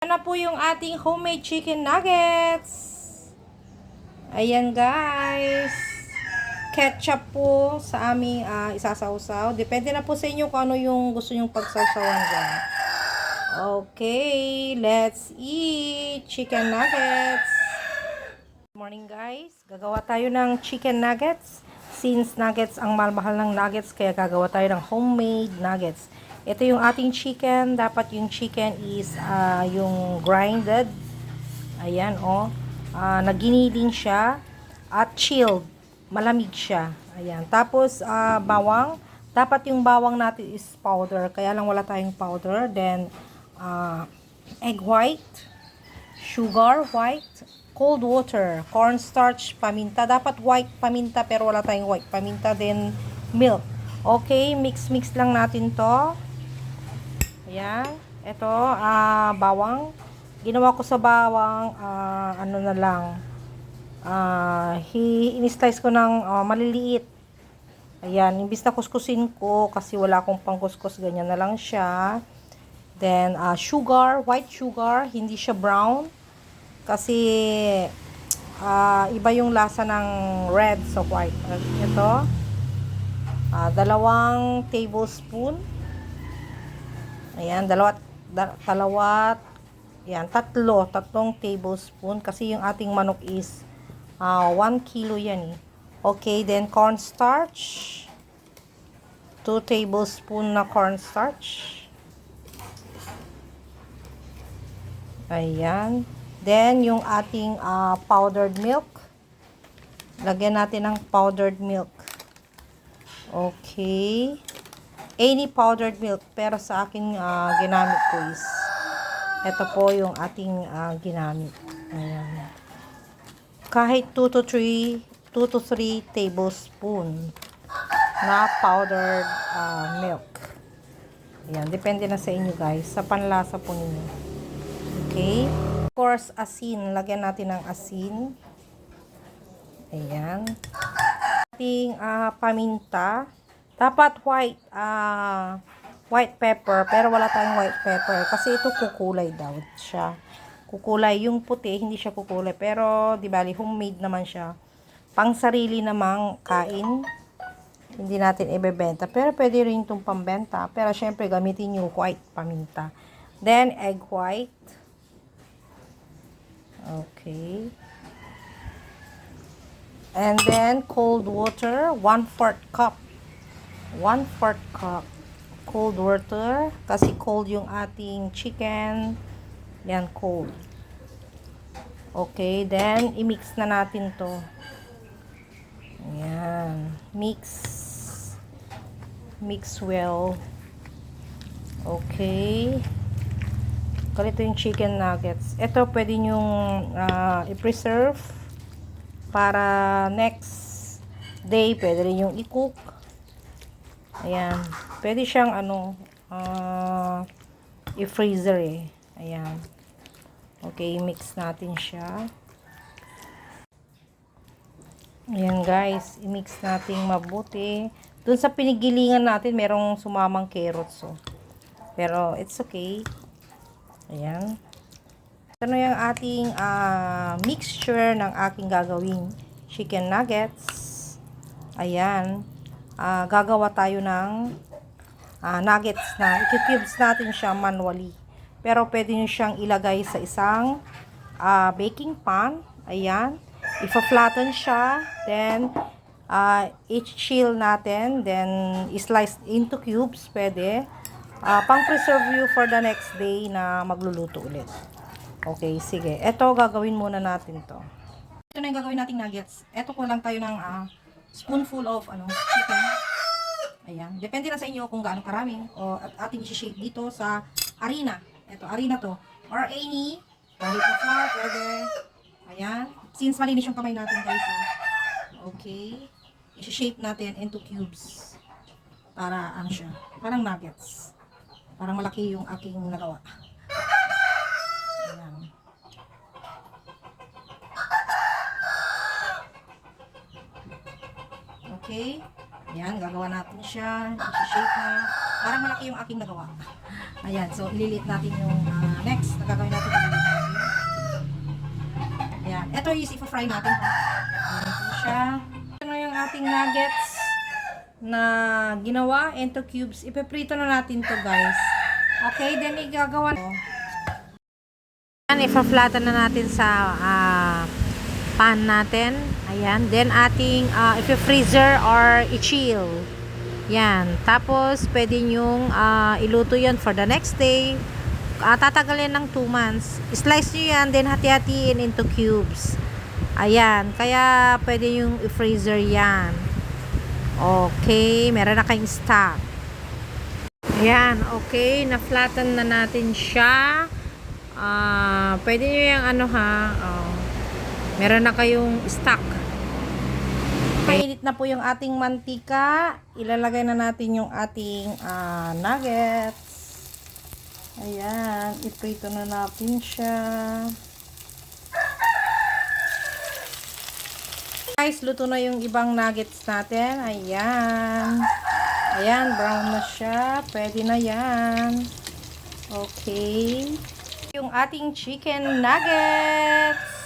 Ano po yung ating homemade chicken nuggets? Ayan guys. Ketchup po sa aming isasawsaw. Depende na po sa inyo kung ano yung gusto nyong pagsawsawan dyan. Okay, let's eat chicken nuggets. Good morning guys. Gagawa tayo ng chicken nuggets. Since nuggets ang mahal ng nuggets, kaya gagawa tayo ng homemade nuggets. Ito yung ating chicken. Dapat yung chicken is yung grinded. Ayan, oh. Naginiling siya at chilled. Malamig siya. Ayan. Tapos, bawang. Dapat yung bawang natin is powder. Kaya lang wala tayong powder. Then, egg white, sugar white, cold water, cornstarch, paminta. Dapat white paminta pero wala tayong white paminta. Then, milk. Okay, mix-mix lang natin to. Ayan. Ito, bawang. Ginawa ko sa bawang, ano na lang, in-slice ko ng maliliit. Ayan, imbis na kuskusin ko, kasi wala akong pangkuskus, ganyan na lang siya. Then, sugar, white sugar, hindi siya brown. Kasi, iba yung lasa ng red sa white. Ito, 2 tablespoon. Ayan, yan, tatlong tablespoon kasi yung ating manok is 1 kilo yan eh. Okay, then cornstarch. 2 tablespoon na cornstarch. Ayan. Then, yung ating powdered milk. Lagyan natin ng powdered milk. Okay. Any powdered milk. Pero sa akin, ginamit ko is ito po yung ating ginamit. Ayan. Kahit 2 to 3 tablespoon na powdered milk. Ayan. Depende na sa inyo guys. Sa panlasa po ninyo. Okay. Of course, asin. Lagyan natin ng asin. Ayan. Ating paminta. Dapat white pepper, pero wala tayong white pepper kasi ito kukulay daw siya. Kukulay yung puti, hindi siya kukulay, pero di bali homemade naman siya. Pang sarili namang kain. Hindi natin ibebenta, pero pwede rin itong pambenta. Pero syempre gamitin yung white paminta. Then egg white. Okay. And then cold water, 1/4 cup. 1/4 cup cold water kasi cold yung ating chicken. Yan, cold. Okay, then i-mix na natin to. Ayan, mix well. Okay, ganito yung chicken nuggets. Ito pwede nyong i-preserve para next day. Pwede rin yung i-cook. Ayan. Pwede siyang i-freezer eh. Ayan. Okay, mix natin siya. Ayan guys, i-mix natin mabuti. Doon sa pinigilingan natin, merong sumamang carrots. So. Pero, it's okay. Ayan. Ito na yung ating mixture ng aking gagawing chicken nuggets. Ayan. Gagawa tayo ng nuggets na i-cubes natin siya manually. Pero pwede nyo siyang ilagay sa isang baking pan. Ayan. Ifa-flatten siya. Then, i-chill natin. Then, i-slice into cubes. Pwede. Pang-preserve you for the next day na magluluto ulit. Okay, sige. Ito, gagawin muna natin to. Ito na yung gagawin nating nuggets. Ito ko lang tayo ng spoonful of chicken. Ayan. Depende na sa inyo kung gaano karaming o ating i-shape dito sa harina. Ito, harina to. Or any, kahit na flour, pwede. Ayan. Since malinis yung kamay natin guys. Okay. I-shape natin into cubes. Para ano siya. Parang nuggets. Parang malaki yung aking nagawa. Ayan. Okay. Ayan, gagawa natin siya. I-shape na. Parang malaki yung aking nagawa. Ayan, so ililit natin yung next na gagawin natin. Ililit natin. Ayan, ito is i-fry natin. Ayan po siya. Ito na yung ating nuggets na ginawa into cubes. Ipiprito na natin to guys. Okay, then igagawa. Ayan, ipa-flatten na natin sa pan natin. Ayan, then ating ipi-freezer or i-chill. Yan. Tapos, pwede nyong iluto yan for the next day. Tatagalin ng 2 months. Slice nyo yan, then hati-hatiin into cubes. Ayan. Kaya, pwede yung i-freezer yan. Okay. Meron na kayong stock. Ayan. Okay. Na-flatten na natin siya. Pwede nyo yung meron na kayong stock. Mainit na po yung ating mantika. Ilalagay na natin yung ating nuggets. Ayan. Iprito na natin siya. Guys, luto na yung ibang nuggets natin. Ayan. Ayan, brown na siya. Pwede na yan. Okay. Yung ating chicken nuggets.